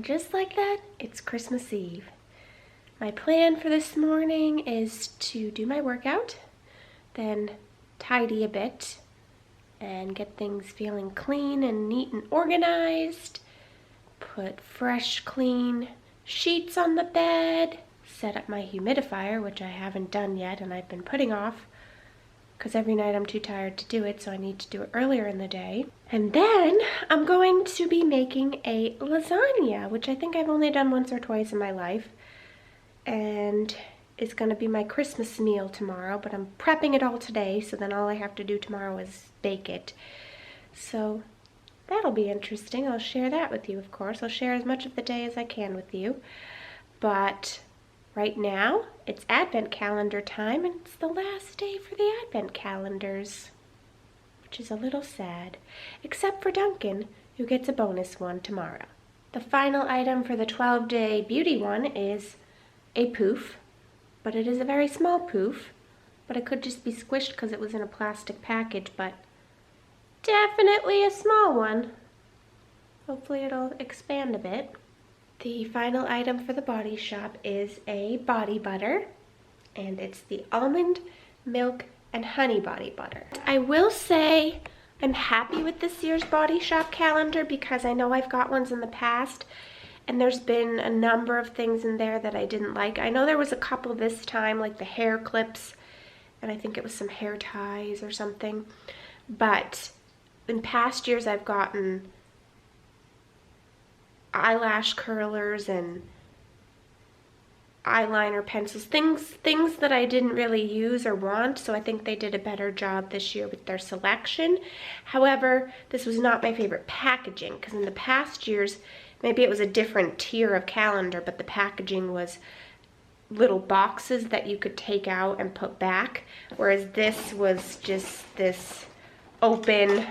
just like that, it's Christmas Eve. My plan for this morning is to do my workout, then tidy a bit, and get things feeling clean and neat and organized. Put fresh, clean sheets on the bed. Set up my humidifier, which I haven't done yet and I've been putting off because every night I'm too tired to do it, so I need to do it earlier in the day. And then I'm going to be making a lasagna, which I think I've only done once or twice in my life. And it's going to be my Christmas meal tomorrow, but I'm prepping it all today, so then all I have to do tomorrow is bake it. So that'll be interesting. I'll share that with you, of course. I'll share as much of the day as I can with you. But right now, it's Advent calendar time, and it's the last day for the Advent calendars, which is a little sad, except for Duncan, who gets a bonus one tomorrow. The final item for the 12-day beauty one is a poof, but it is a very small poof, but it could just be squished because it was in a plastic package, but definitely a small one. Hopefully it'll expand a bit. The final item for the Body Shop is a body butter, and it's the almond, milk, and honey body butter. I will say I'm happy with this year's Body Shop calendar because I know I've got ones in the past, and there's been a number of things in there that I didn't like. I know there was a couple this time, like the hair clips, and I think it was some hair ties or something. But in past years I've gotten eyelash curlers and eyeliner pencils, things that I didn't really use or want, so I think they did a better job this year with their selection. However, this was not my favorite packaging, because in the past years, maybe it was a different tier of calendar, but the packaging was little boxes that you could take out and put back, whereas this was just this open,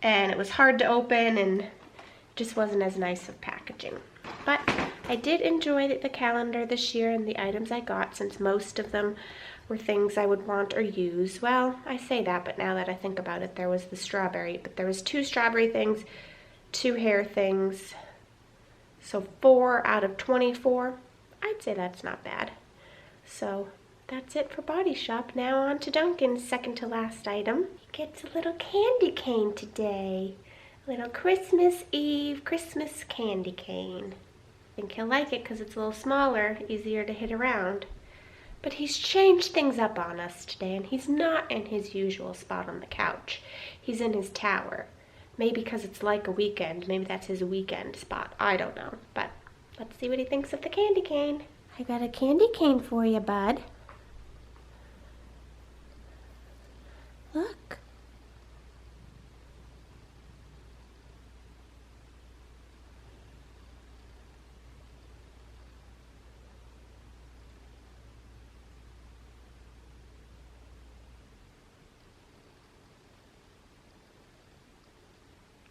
and it was hard to open and just wasn't as nice of packaging. But I did enjoy the calendar this year and the items I got, since most of them were things I would want or use. Well, I say that, but now that I think about it, there was the strawberry, but there was 2 strawberry things, 2 hair things, so 4 out of 24. I'd say that's not bad. So that's it for Body Shop. Now on to Duncan's second to last item. He gets a little candy cane today. Little Christmas Eve Christmas candy cane. I think he'll like it because it's a little smaller, easier to hit around. But he's changed things up on us today, and he's not in his usual spot on the couch. He's in his tower. Maybe because it's like a weekend. Maybe that's his weekend spot. I don't know. But let's see what he thinks of the candy cane. I got a candy cane for you, bud. Look.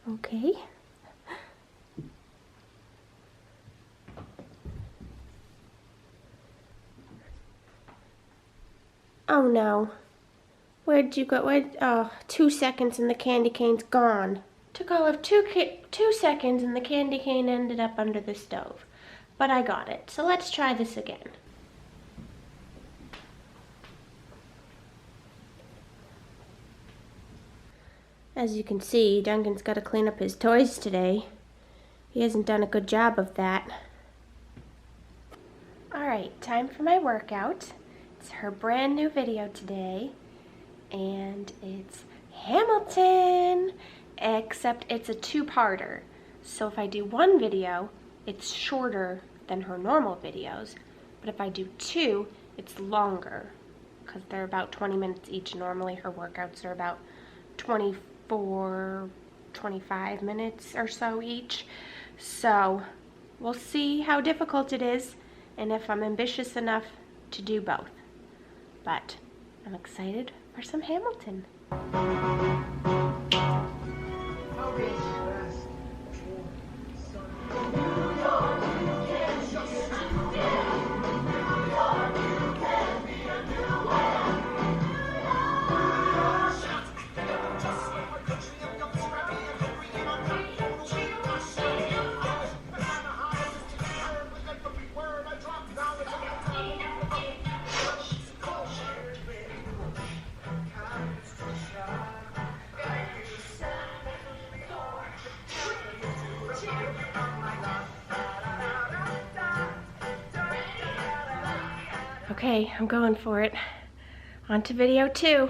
Okay. Oh no. Where'd you go? Oh, 2 seconds and the candy cane's gone. Took all of 2 seconds and the candy cane ended up under the stove. But I got it. So let's try this again. As you can see, Duncan's got to clean up his toys today. He hasn't done a good job of that. Alright, time for my workout. It's her brand new video today, and it's Hamilton, except it's a 2-parter. So if I do 1 video, it's shorter than her normal videos, but if I do 2, it's longer, because they're about 20 minutes each. Normally her workouts are about 25 minutes or so each. So we'll see how difficult it is and if I'm ambitious enough to do both. But I'm excited for some Hamilton. Okay, I'm going for it. On to video 2.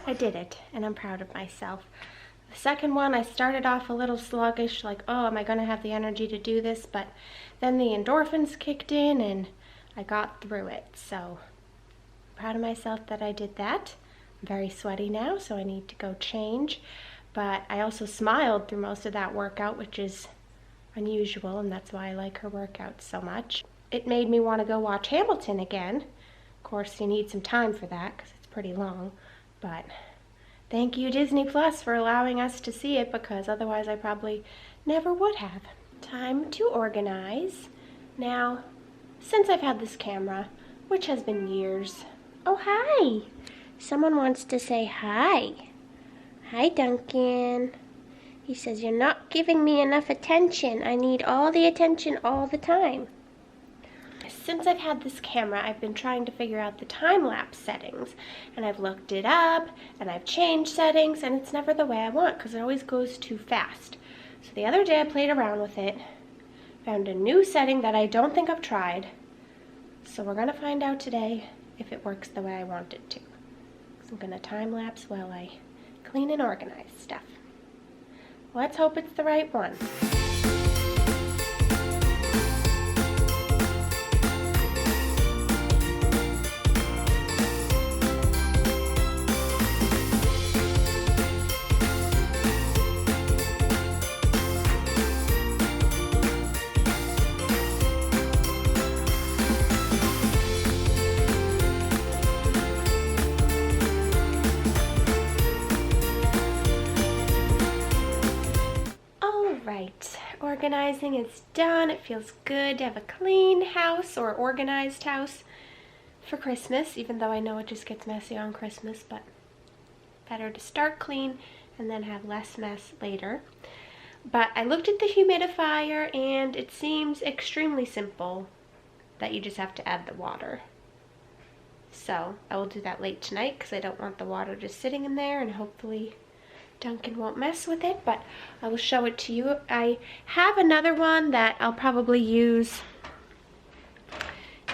I did it, and I'm proud of myself. The second one, I started off a little sluggish, like, oh, am I going to have the energy to do this? But then the endorphins kicked in, and I got through it. So, I'm proud of myself that I did that. I'm very sweaty now, so I need to go change. But I also smiled through most of that workout, which is unusual, and that's why I like her workouts so much. It made me want to go watch Hamilton again. Of course, you need some time for that, because it's pretty long. But thank you, Disney Plus, for allowing us to see it, because otherwise I probably never would have. Time to organize. Now, since I've had this camera, which has been years. Oh, hi! Someone wants to say hi. Hi, Duncan. He says, you're not giving me enough attention. I need all the attention all the time. Since I've had this camera, I've been trying to figure out the time-lapse settings, and I've looked it up, and I've changed settings, and it's never the way I want, because it always goes too fast. So the other day I played around with it, found a new setting that I don't think I've tried, so we're going to find out today if it works the way I want it to. So I'm going to time-lapse while I clean and organize stuff. Let's hope it's the right one. Organizing is done. It feels good to have a clean house or organized house for Christmas, even though I know it just gets messy on Christmas, but better to start clean and then have less mess later. But I looked at the humidifier and it seems extremely simple, that you just have to add the water. So I will do that late tonight because I don't want the water just sitting in there, and hopefully Duncan won't mess with it, but I will show it to you. I have another one that I'll probably use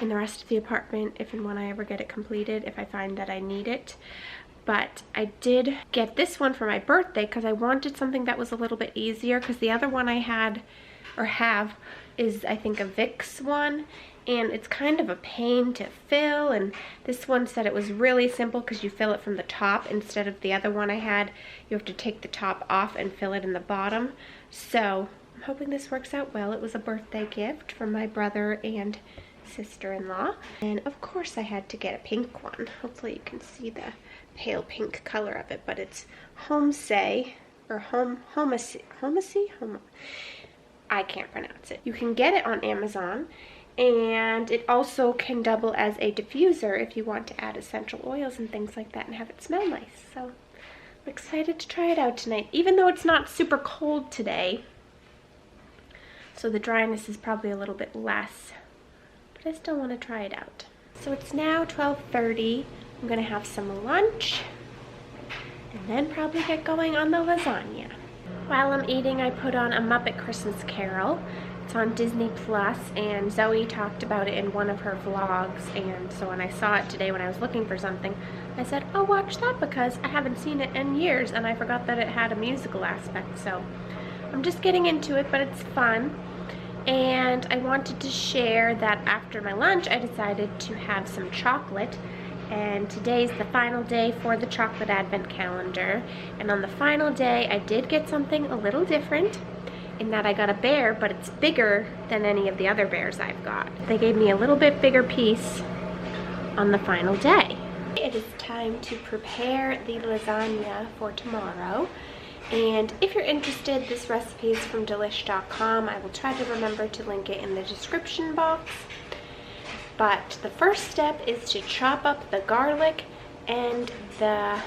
in the rest of the apartment if and when I ever get it completed, if I find that I need it. But I did get this one for my birthday because I wanted something that was a little bit easier, because the other one I had or have is, I think, a Vicks one, and it's kind of a pain to fill, and this one said it was really simple because you fill it from the top instead of the other one I had. You have to take the top off and fill it in the bottom. So I'm hoping this works out well. It was a birthday gift from my brother and sister-in-law, and of course I had to get a pink one. Hopefully you can see the pale pink color of it, but it's Homestay or Homacy. I can't pronounce it. You can get it on Amazon, and it also can double as a diffuser if you want to add essential oils and things like that and have it smell nice. So I'm excited to try it out tonight, even though it's not super cold today, so the dryness is probably a little bit less, but I still want to try it out. So it's now 12:30. I'm gonna have some lunch and then probably get going on the lasagna. While I'm eating, I put on A Muppet Christmas Carol. It's on Disney Plus, and Zoe talked about it in one of her vlogs, and so when I saw it today when I was looking for something, I said, oh, watch that, because I haven't seen it in years and I forgot that it had a musical aspect. So I'm just getting into it, but it's fun. And I wanted to share that after my lunch I decided to have some chocolate, and today's the final day for the chocolate advent calendar, and on the final day I did get something a little different in that I got a bear, but it's bigger than any of the other bears I've got. They gave me a little bit bigger piece on the final day. It is time to prepare the lasagna for tomorrow, And if you're interested, this recipe is from delish.com. I will try to remember to link it in the description box. But the first step is to chop up the garlic and the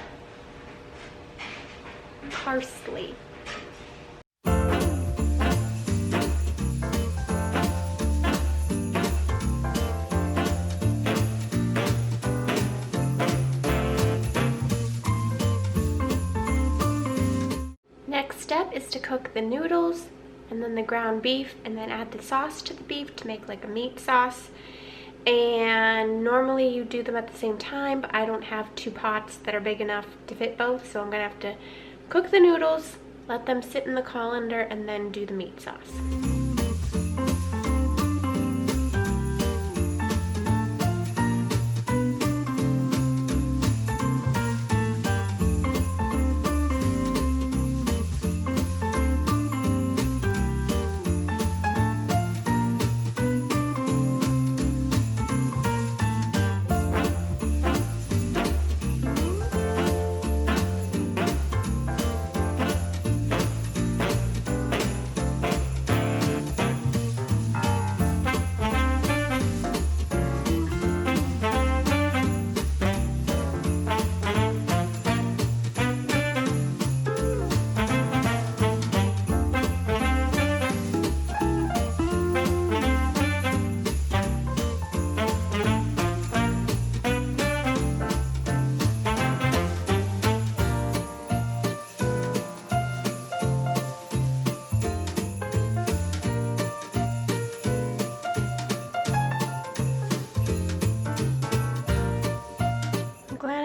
parsley. Next step is to cook the noodles and then the ground beef, and then add the sauce to the beef to make like a meat sauce. And normally you do them at the same time, but I don't have two pots that are big enough to fit both, so I'm gonna have to cook the noodles, let them sit in the colander, and then do the meat sauce.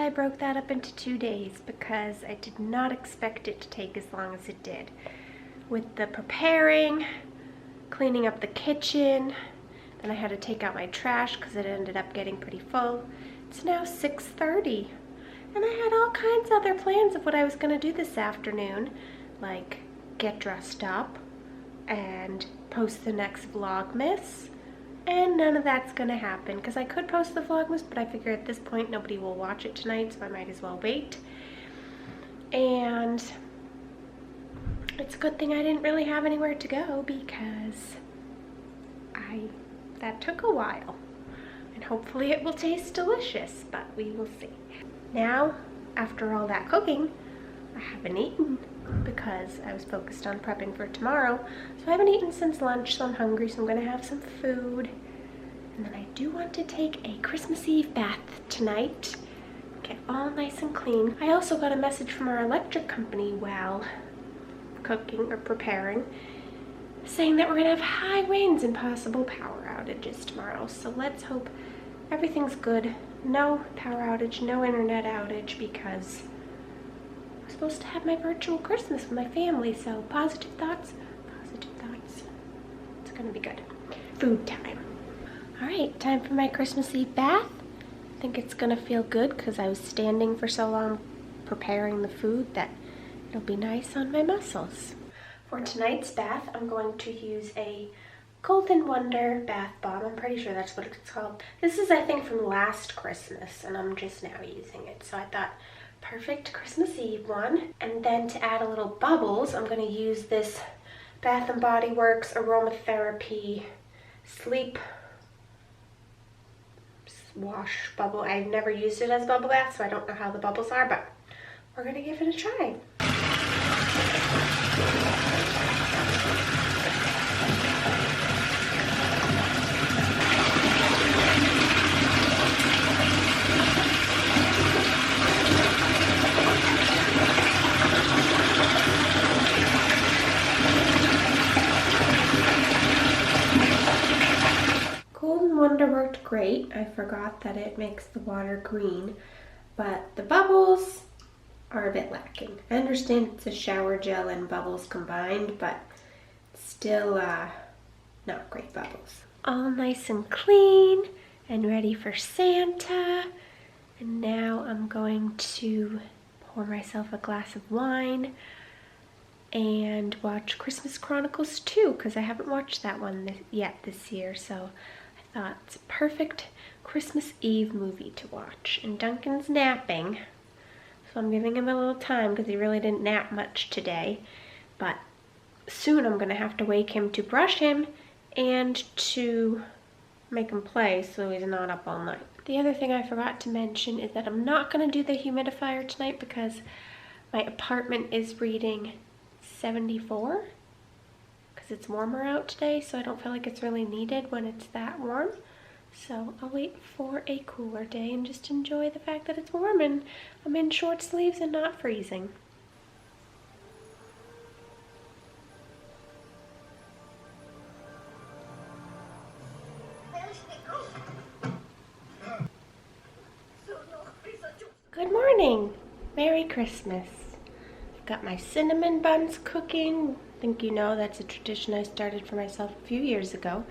I broke that up into 2 days because I did not expect it to take as long as it did. With the preparing, cleaning up the kitchen, then I had to take out my trash because it ended up getting pretty full. It's now 6:30 and I had all kinds of other plans of what I was going to do this afternoon, like get dressed up and post the next Vlogmas. And none of that's gonna happen because I could post the Vlogmas, but I figure at this point nobody will watch it tonight, so I might as well wait. And it's a good thing I didn't really have anywhere to go because that took a while. And hopefully it will taste delicious, but we will see. Now, after all that cooking, I haven't eaten because I was focused on prepping for tomorrow. So I haven't eaten since lunch, so I'm hungry, so I'm gonna have some food. And then I do want to take a Christmas Eve bath tonight, get all nice and clean. I also got a message from our electric company while cooking or preparing, saying that we're gonna have high winds and possible power outages tomorrow. So let's hope everything's good. No power outage, no internet outage, because supposed to have my virtual Christmas with my family, so positive thoughts, positive thoughts. It's gonna be good. Food time. All right, time for my Christmas Eve bath. I think it's gonna feel good because I was standing for so long preparing the food that it'll be nice on my muscles. For tonight's bath, I'm going to use a Golden Wonder bath bomb. I'm pretty sure that's what it's called. This is, I think, from last Christmas, and I'm just now using it, so I thought, perfect Christmas Eve one. And then to add a little bubbles, I'm going to use this Bath & Body Works Aromatherapy Sleep Wash Bubble. I've never used it as bubble bath, so I don't know how the bubbles are, but we're going to give it a try. Wonder worked great. I forgot that it makes the water green, but the bubbles are a bit lacking. I understand it's a shower gel and bubbles combined, but still not great bubbles. All nice and clean and ready for Santa. And now I'm going to pour myself a glass of wine and watch Christmas Chronicles 2 because I haven't watched that one yet this year, so thought it's a perfect Christmas Eve movie to watch. And Duncan's napping, So I'm giving him a little time because he really didn't nap much today. But soon I'm gonna have to wake him to brush him and to make him play so he's not up all night. The other thing I forgot to mention is that I'm not gonna do the humidifier tonight because my apartment is reading 74 because it's warmer out today, so I don't feel like it's really needed when it's that warm. So I'll wait for a cooler day and just enjoy the fact that it's warm and I'm in short sleeves and not freezing. Good morning! Merry Christmas! I've got my cinnamon buns cooking. I think you know that's a tradition I started for myself a few years ago.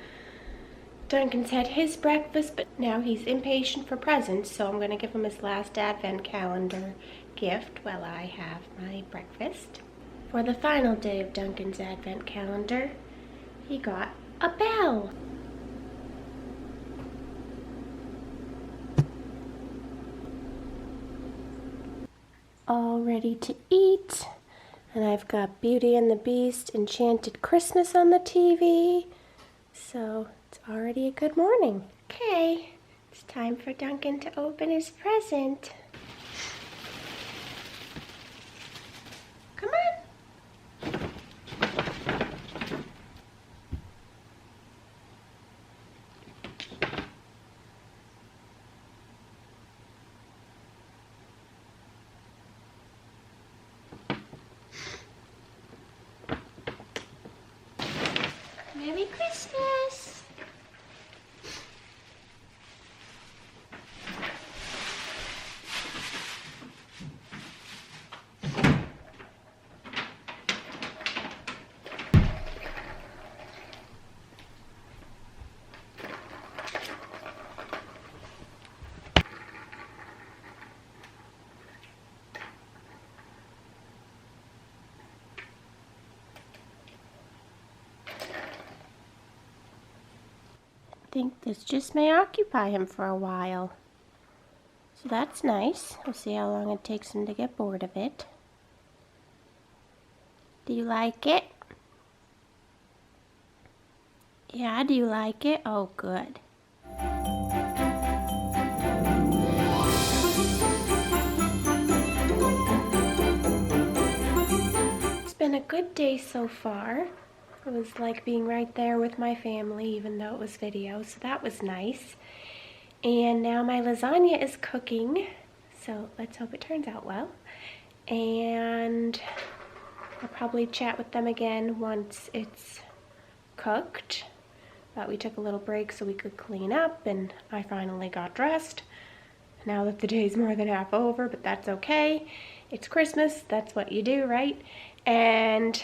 Duncan's had his breakfast, but now he's impatient for presents, so I'm going to give him his last advent calendar gift while I have my breakfast. For the final day of Duncan's advent calendar, he got a bell. All ready to eat, and I've got Beauty and the Beast Enchanted Christmas on the TV, so it's already a good morning. Okay, it's time for Duncan to open his present. Come on. Merry Christmas! I think this just may occupy him for a while. So that's nice. We'll see how long it takes him to get bored of it. Do you like it? Yeah, do you like it? Oh, good. It's been a good day so far. It was like being right there with my family, even though it was video, so that was nice. And now my lasagna is cooking, so let's hope it turns out well. And I'll probably chat with them again once it's cooked. But we took a little break so we could clean up, and I finally got dressed. Now that the day's more than half over, but that's okay. It's Christmas, that's what you do, right? And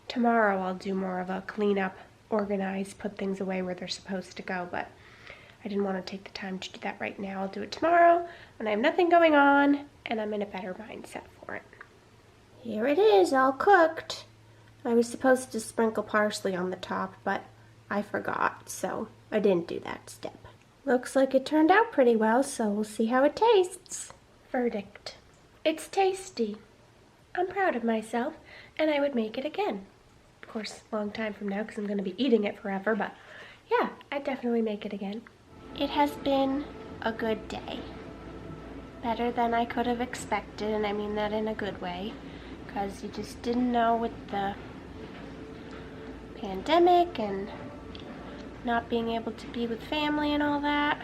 tomorrow I'll do more of a clean up, organize, put things away where they're supposed to go, but I didn't want to take the time to do that right now. I'll do it tomorrow when I have nothing going on and I'm in a better mindset for it. Here it is, all cooked. I was supposed to sprinkle parsley on the top, but I forgot, so I didn't do that step. Looks like it turned out pretty well, so we'll see how it tastes. Verdict. It's tasty. I'm proud of myself, and I would make it again. Of course, a long time from now because I'm going to be eating it forever, but yeah, I'd definitely make it again. It has been a good day. Better than I could have expected, and I mean that in a good way, because you just didn't know with the pandemic and not being able to be with family and all that.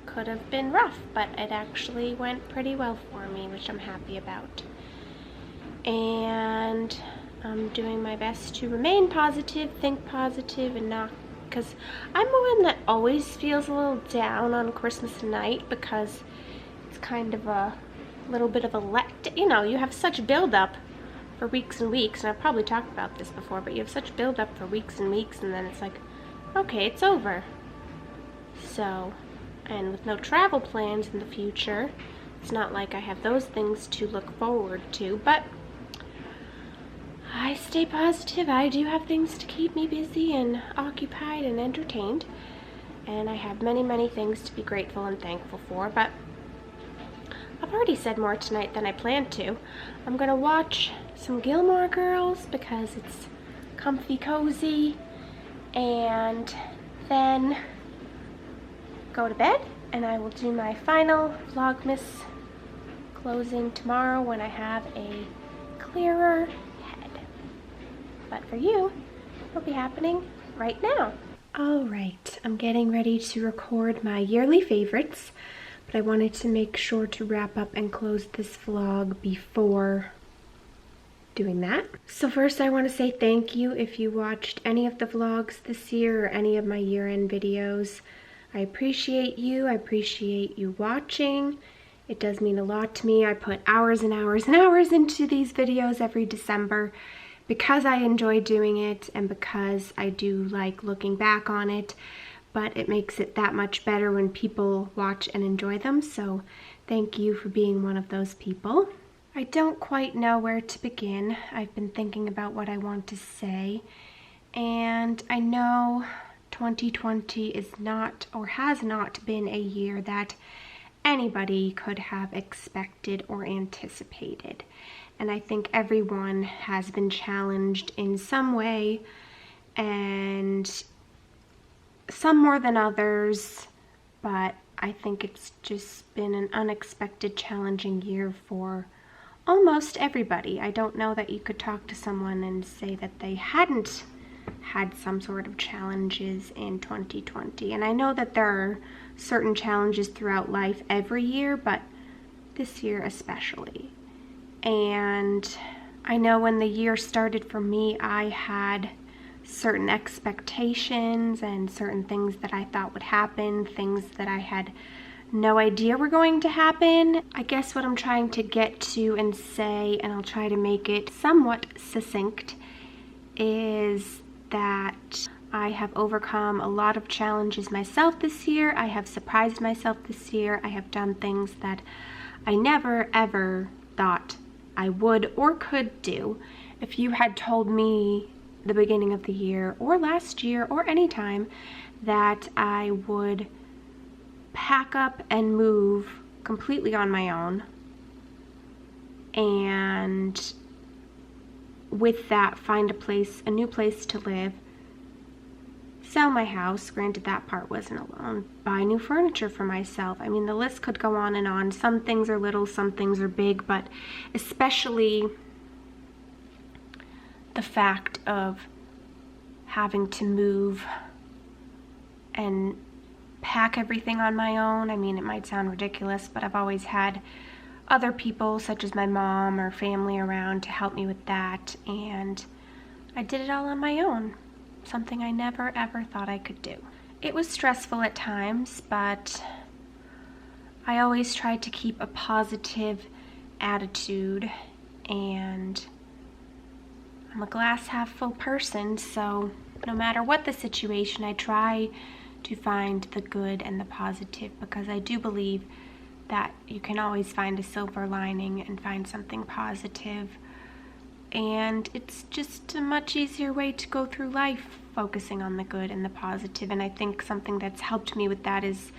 Could have been rough, but it actually went pretty well for me, which I'm happy about. And I'm doing my best to remain positive, think positive, and not, because I'm one that always feels a little down on Christmas night because it's kind of a little bit of a you know, you have such build-up for weeks and weeks, and I've probably talked about this before, but you have such build-up for weeks and weeks, and then it's like, okay, it's over. So, and with no travel plans in the future, it's not like I have those things to look forward to, but I stay positive. I do have things to keep me busy and occupied and entertained. and I have many, many things to be grateful and thankful for, but I've already said more tonight than I planned to. I'm gonna watch some Gilmore Girls because it's comfy cozy, and then go to bed, and I will do my final Vlogmas closing tomorrow when I have a clearer head. But for you, it'll be happening right now. All right, I'm getting ready to record my yearly favorites, but I wanted to make sure to wrap up and close this vlog before doing that. So first I want to say thank you if you watched any of the vlogs this year or any of my year-end videos. I appreciate you. I appreciate you watching. It does mean a lot to me. I put hours and hours and hours into these videos every December because I enjoy doing it and because I do like looking back on it, but it makes it that much better when people watch and enjoy them. So thank you for being one of those people. I don't quite know where to begin. I've been thinking about what I want to say, and I know 2020 is not or has not been a year that anybody could have expected or anticipated. And I think everyone has been challenged in some way, and some more than others, but I think it's just been an unexpected, challenging year for almost everybody. I don't know that you could talk to someone and say that they hadn't had some sort of challenges in 2020. And I know that there are certain challenges throughout life every year, but this year especially. And I know when the year started for me, I had certain expectations and certain things that I thought would happen, things that I had no idea were going to happen. I guess what I'm trying to get to and say, and I'll try to make it somewhat succinct, is that I have overcome a lot of challenges myself this year. I have surprised myself this year. I have done things that I never ever thought I would or could do. If you had told me the beginning of the year or last year or any time that I would pack up and move completely on my own, and with that find a new place to live, sell my house, granted that part wasn't alone, buy new furniture for myself. I mean, the list could go on and on. Some things are little, some things are big, but especially the fact of having to move and pack everything on my own. I mean, it might sound ridiculous, but I've always had other people, such as my mom or family, around to help me with that, and I did it all on my own, something I never ever thought I could do. It was stressful at times, but I always tried to keep a positive attitude, and I'm a glass half full person, so no matter what the situation, I try to find the good and the positive, because I do believe that you can always find a silver lining and find something positive, and it's just a much easier way to go through life, focusing on the good and the positive. And I think something that's helped me with that is,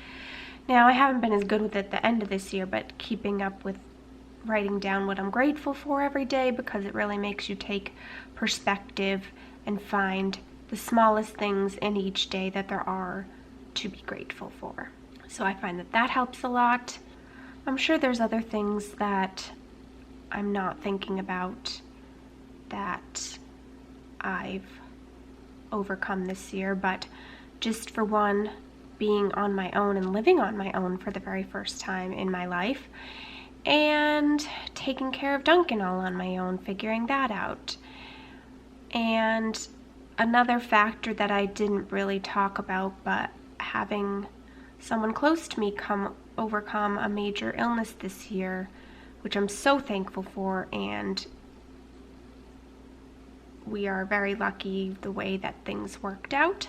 now I haven't been as good with it at the end of this year, but keeping up with writing down what I'm grateful for every day, because it really makes you take perspective and find the smallest things in each day that there are to be grateful for. So I find that that helps a lot. I'm sure there's other things that I'm not thinking about that I've overcome this year, but just for one, being on my own and living on my own for the very first time in my life, and taking care of Duncan all on my own, figuring that out. And another factor that I didn't really talk about, but having someone close to me overcome a major illness this year, which I'm so thankful for, and we are very lucky the way that things worked out.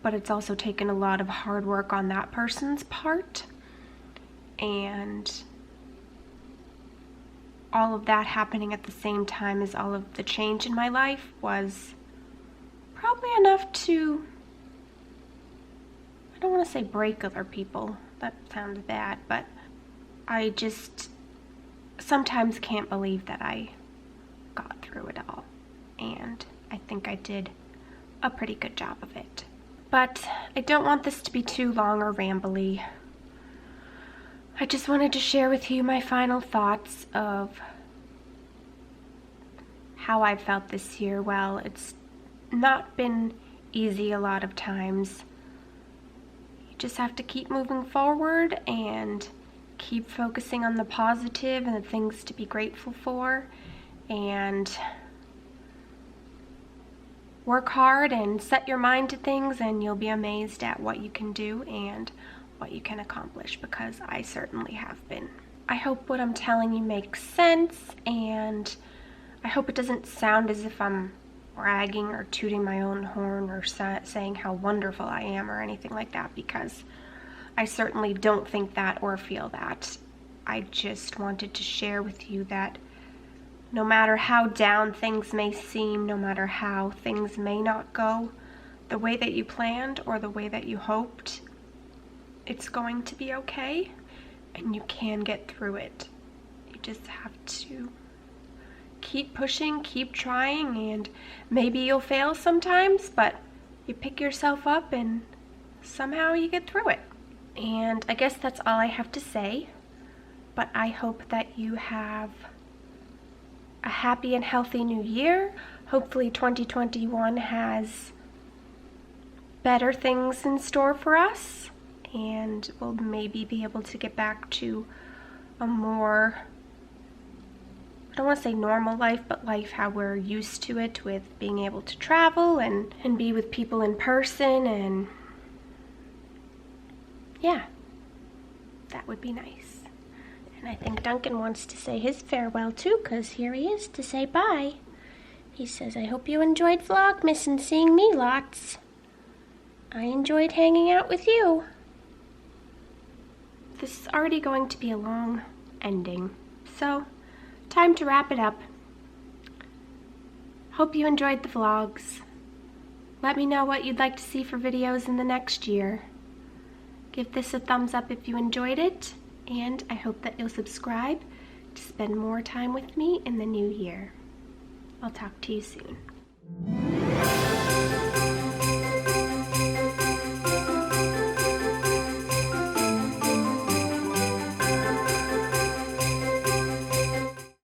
But it's also taken a lot of hard work on that person's part, and all of that happening at the same time as all of the change in my life was probably enough to don't want to say break other people. That sounds bad, but I just sometimes can't believe that I got through it all. And I think I did a pretty good job of it. But I don't want this to be too long or rambly. I just wanted to share with you my final thoughts of how I felt this year. Well, it's not been easy a lot of times. You just have to keep moving forward and keep focusing on the positive and the things to be grateful for, and work hard and set your mind to things, and you'll be amazed at what you can do and what you can accomplish, because I certainly have been. I hope what I'm telling you makes sense, and I hope it doesn't sound as if I'm bragging or tooting my own horn or saying how wonderful I am or anything like that, because I certainly don't think that or feel that. I just wanted to share with you that no matter how down things may seem, no matter how things may not go the way that you planned or the way that you hoped, it's going to be okay, and you can get through it. You just have to keep pushing, keep trying, and maybe you'll fail sometimes, but you pick yourself up and somehow you get through it. And I guess that's all I have to say, but I hope that you have a happy and healthy new year. Hopefully 2021 has better things in store for us, and we'll maybe be able to get back to a more, I don't want to say normal life, but life how we're used to it, with being able to travel and be with people in person, and yeah, that would be nice. And I think Duncan wants to say his farewell too, because here he is to say bye. He says, I hope you enjoyed Vlogmas and seeing me lots. I enjoyed hanging out with you. This is already going to be a long ending, so time to wrap it up. Hope you enjoyed the vlogs. Let me know what you'd like to see for videos in the next year. Give this a thumbs up if you enjoyed it, and I hope that you'll subscribe to spend more time with me in the new year. I'll talk to you soon.